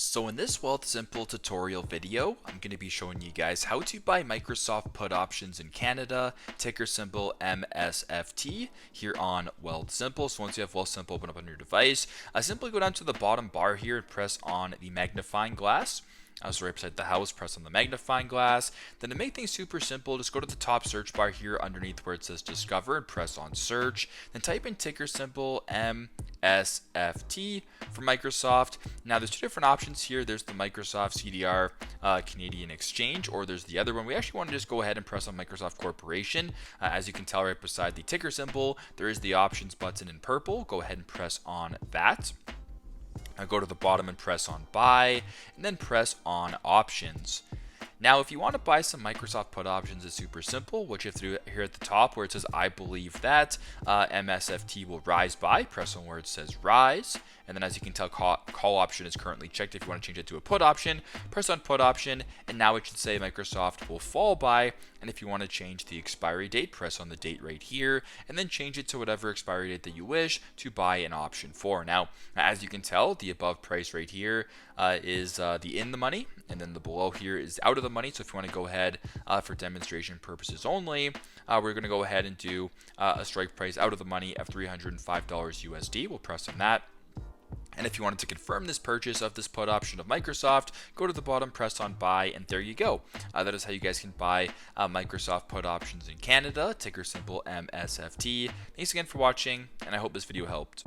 So in this Wealthsimple tutorial video, I'm going to be showing you guys how to buy Microsoft put options in Canada, ticker symbol MSFT here on Wealthsimple. So once you have Wealthsimple open up on your device, simply go down to the bottom bar here and press on the magnifying glass. So right beside the house, press on the magnifying glass. Then to make things super simple, just go to the top search bar here underneath where it says discover and press on search. Then type in ticker symbol MSFT for Microsoft. Now there's two different options here. There's the Microsoft CDR Canadian Exchange, or there's the other one. We actually want to just go ahead and press on Microsoft Corporation. As you can tell right beside the ticker symbol, there is the options button in purple. Go ahead and press on that. Now go to the bottom and press on buy, and then press on options. Now, if you want to buy some Microsoft put options, it's super simple. What you have to do here at the top where it says, I believe that MSFT will rise by, press on where it says rise. And then as you can tell, call option is currently checked. If you want to change it to a put option, press on put option. And now it should say Microsoft will fall by. And if you want to change the expiry date, press on the date right here. And then change it to whatever expiry date that you wish to buy an option for. Now, as you can tell, the above price right here is the in the money. And then the below here is out of the money. So if you want to go ahead for demonstration purposes only, we're going to go ahead and do a strike price out of the money of $305 USD. We'll press on that. And if you wanted to confirm this purchase of this put option of Microsoft, go to the bottom, press on buy, and there you go. That is how you guys can buy Microsoft put options in Canada, ticker symbol MSFT. Thanks again for watching, and I hope this video helped.